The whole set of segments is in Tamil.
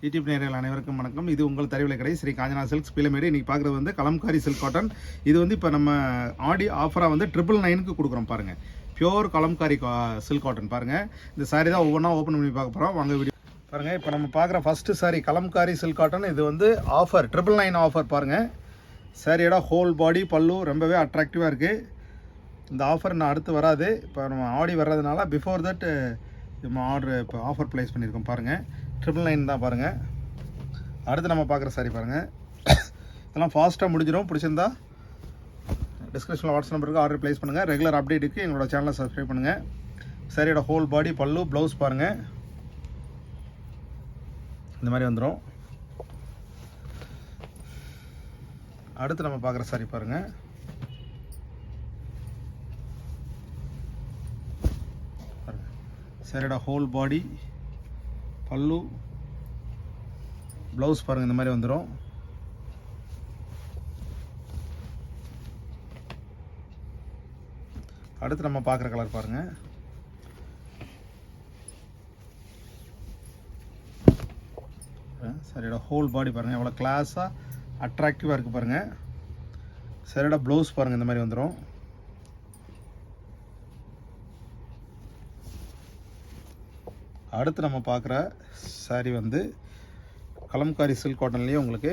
யூடியூப் நேயர்கள் அனைவருக்கும் வணக்கம். இது உங்கள் தறிவிலை கடை ஸ்ரீ காஞ்சனா சில்க்ஸ் பீலமேடு. இன்றைக்கி பார்க்குறது வந்து கலம்காரி சில்க் காட்டன். இது வந்து இப்போ நம்ம ஆடி ஆஃபராக வந்து 999க்கு கொடுக்குறோம் பாருங்கள். பியோர் கலம்காரி சில்க் காட்டன் பாருங்கள். இந்த சாரீ தான் ஒவ்வொன்றா ஓப்பன் பண்ணி பார்க்க போகிறோம். வாங்க வீடியோ பாருங்கள். இப்போ நம்ம பார்க்குற first sari Kalamkari silk cotton. இது வந்து ஆஃபர் 999 ஆஃபர் பாருங்கள். சாரியோட ஹோல் பாடி பல்லு ரொம்பவே அட்ராக்டிவாக இருக்குது. இந்த ஆஃபர் நான் அடுத்து வராது. இப்போ நம்ம ஆடி வர்றதுனால பிஃபோர் தட் நம்ம ஆர்டர் இப்போ ஆஃபர் ப்ளேஸ் பண்ணியிருக்கோம் பாருங்கள். 999 தான் பாருங்கள். அடுத்து நம்ம பார்க்குற சாரி பாருங்கள். இதெல்லாம் ஃபாஸ்ட்டாக முடிஞ்சிடும். பிடிச்சிருந்தா டிஸ்கிரிப்ஷனில் வாட்ஸ்அப் நம்பருக்கு ஆர்டர் ப்ளேஸ் பண்ணுங்கள். ரெகுலர் அப்டேட்டுக்கு எங்களோட சேனலை சப்ஸ்கிரைப் பண்ணுங்கள். சாரியோட ஹோல் பாடி பல்லு ப்ளவுஸ் பாருங்கள். இந்த மாதிரி வந்துடும். அடுத்து நம்ம பார்க்குற சாரி பாருங்கள். சாரியோட ஹோல் பாடி பல்லு ப்ளவுஸ் பாருங்கள். இந்த மாதிரி வந்துடும். அடுத்து நம்ம பார்க்குற கலர் பாருங்கள். சாரியோட ஹோல் பாடி பாருங்கள் எவ்வளோ கிளாஸாக அட்ராக்டிவாக இருக்குது பாருங்கள். சாரியோட ப்ளவுஸ் பாருங்கள். இந்த மாதிரி வந்துடும். அடுத்து நம்ம பார்க்குற சாரீ வந்து கலம்காரி சில்க் காட்டன்லேயே உங்களுக்கு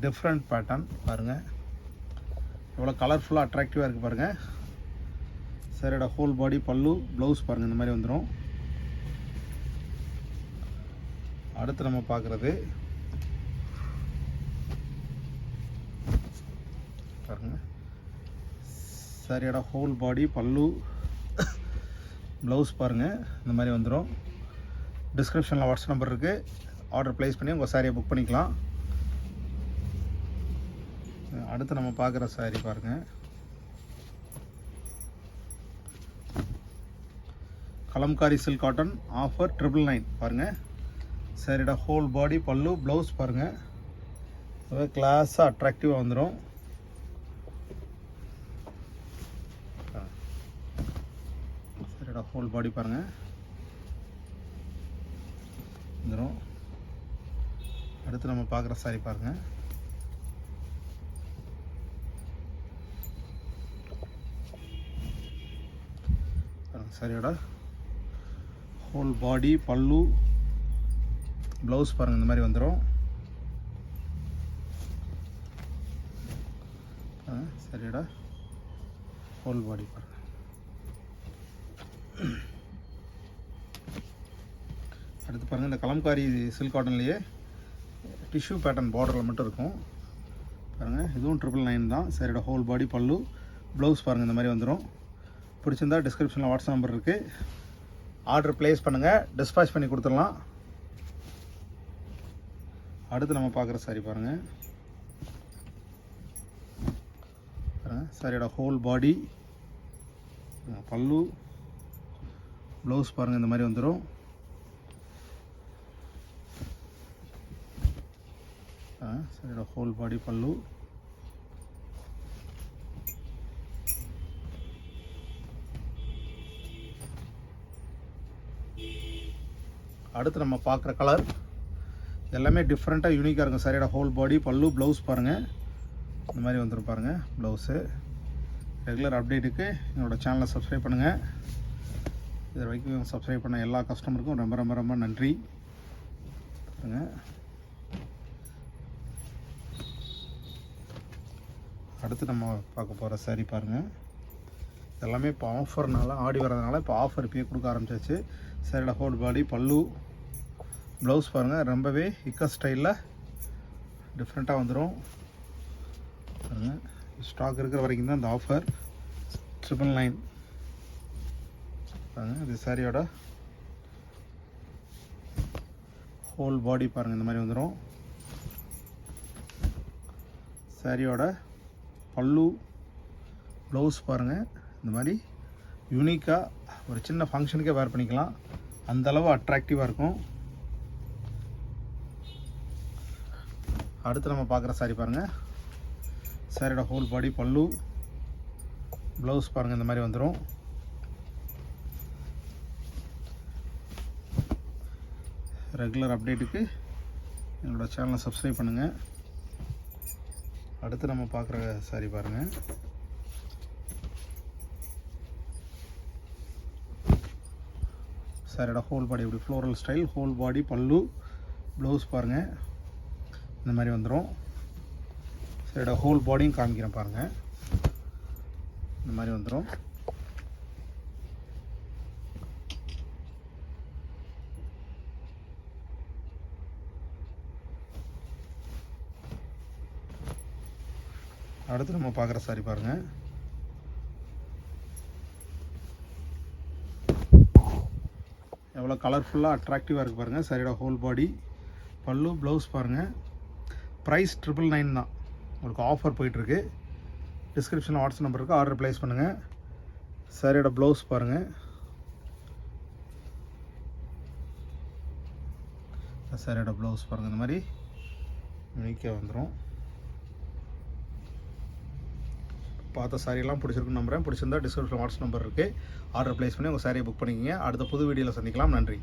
டிஃப்ரெண்ட் பேட்டர்ன் பாருங்கள். எவ்வளோ கலர்ஃபுல்லாக அட்ராக்டிவாக இருக்குது பாருங்கள். சாரியோட ஹோல் பாடி பல்லு ப்ளவுஸ் பாருங்கள். இந்த மாதிரி வந்துடும். அடுத்து நம்ம பார்க்குறது பாருங்கள். சாரியோட ஹோல் பாடி பல்லு ப்ளவுஸ் பாருங்கள். இந்த மாதிரி வந்துடும். டிஸ்கிரிப்ஷனில் வாட்ஸ்அப் நம்பர் இருக்குது. ஆர்டர் ப்ளேஸ் பண்ணி உங்கள் சாரியை புக் பண்ணிக்கலாம். அடுத்து நம்ம பார்க்குற சாரி பாருங்கள். கலம்காரி சில்க் காட்டன் ஆஃபர் 999 பாருங்கள். சாரியோட ஹோல் பாடி பல்லு ப்ளவுஸ் பாருங்கள். கிளாஸாக அட்ராக்டிவாக வந்துடும். சாரியோட ஹோல் பாடி பாருங்கள் வந்துடும். அடுத்து நம்ம பார்க்குற சாரி பாருங்கள். சாரியோட ஹோல் பாடி பல்லு ப்ளவுஸ் பாருங்கள். இந்த மாதிரி வந்துடும். சாரியோட ஹோல் பாடி பாருங்கள். அடுத்து பாருங்கள். இந்த கலம்காரி சில்க் காட்டன்லேயே டிஷ்யூ பேட்டர்ன் பார்டரில் மட்டும் இருக்கும் பாருங்கள். இதுவும் 999 தான். சாரியோட ஹோல் பாடி பல்லு ப்ளவுஸ் பாருங்கள். இந்த மாதிரி வந்துடும். பிடிச்சிருந்தா டிஸ்கிரிப்ஷனில் வாட்ஸ்அப் நம்பர் இருக்குது. ஆர்டர் ப்ளேஸ் பண்ணுங்கள். டிஸ்பேச் பண்ணி கொடுத்துடலாம். அடுத்து நம்ம பார்க்குற சாரி பாருங்கள். சாரியோட ஹோல் பாடி பல்லு ப்ளவுஸ் பாருங்கள். இந்த மாதிரி வந்துடும். சாரியோட ஹோல் பாடி பல்லு அடுத்து நம்ம பார்க்குற கலர் எல்லாமே டிஃப்ரெண்ட்டாக யூனிக்காக இருக்கும். சாரியோட ஹோல் பாடி பல்லு ப்ளவுஸ் பாருங்கள். இந்த மாதிரி வந்துடும் பாருங்கள் ப்ளவுஸு. ரெகுலர் அப்டேட்டுக்கு என்னோடய சேனலை சப்ஸ்கிரைப் பண்ணுங்கள். இது வரைக்கும் சப்ஸ்கிரைப் பண்ண எல்லா கஸ்டமருக்கும் ரொம்ப ரொம்ப ரொம்ப நன்றி பாருங்கள். அடுத்து நம்ம பார்க்க போகிற சாரி பாருங்கள். எல்லாமே இப்போ ஆஃபர்னால ஆடி வரதுனால இப்போ ஆஃபர் இப்போயே கொடுக்க ஆரம்பிச்சாச்சு. சாரியோட ஹோல் பாடி பல்லு ப்ளவுஸ் பாருங்கள். ரொம்பவே இக்க ஸ்டைலில் டிஃப்ரெண்ட்டாக வந்துடும் பாருங்கள். ஸ்டாக் இருக்கிற வரைக்கும் தான் இந்த ஆஃபர் 999 பாருங்கள். இது சாரியோட ஹோல் பாடி பாருங்கள். இந்த மாதிரி வந்துடும். சாரியோட பல்லு ப்ளவுஸ் பாருங்கள். இந்த மாதிரி யூனிக்காக ஒரு சின்ன ஃபங்க்ஷனுக்கே வேர் பண்ணிக்கலாம். அந்தளவு அட்ராக்டிவாக இருக்கும். அடுத்து நம்ம பார்க்குற சாரி பாருங்கள். சாரியோட ஹோல் பாடி பல்லு ப்ளவுஸ் பாருங்கள். இந்த மாதிரி வந்துடும். ரெகுலர் அப்டேட்டுக்கு என்னோட சேனலை சப்ஸ்கிரைப் பண்ணுங்கள். அடுத்து நம்ம பார்க்குற சாரி பாருங்கள். சாரியோட ஹோல் பாடி இப்படி ஃப்ளோரல் ஸ்டைல், ஹோல் பாடி, பல்லு, ப்ளவுஸ் பாருங்கள் இந்த மாதிரி வந்துடும். சாரியோட ஹோல் பாடியும் காமிக்கிறேன் பாருங்கள், இந்த மாதிரி வந்துடும். அடுத்து நம்ம பார்க்குற சாரி பாருங்கள். எவ்வளோ கலர்ஃபுல்லாக அட்ராக்டிவாக இருக்குது பாருங்கள். சாரியோட ஹோல் பாடி, பல்லு, ப்ளவுஸ் பாருங்கள். ப்ரைஸ் 999 தான். உங்களுக்கு ஆஃபர் போயிட்டுருக்கு. டிஸ்கிரிப்ஷனில் வாட்ஸ்அப் நம்பர் இருக்குது, ஆர்டர் ப்ளேஸ் பண்ணுங்கள். சாரியோட ப்ளவுஸ் பாருங்கள். சாரியோட ப்ளவுஸ் பாருங்கள், இந்த மாதிரி யூனிக்காக வந்துடும். பார்த்த சாரியெல்லாம் பிடிச்சிருக்குன்னு நம்புகிறேன். பிடிச்சிருந்தா டிஸ்கிரிப்ஷன் வாட்ஸ்அப் நம்பர் இருக்குது, ஆர்டர் ப்ளேஸ் பண்ணி உங்கள் சாரியை புக் பண்ணிக்கிங்க. அடுத்த புது வீடியோவில் சந்திக்கலாம். நன்றி.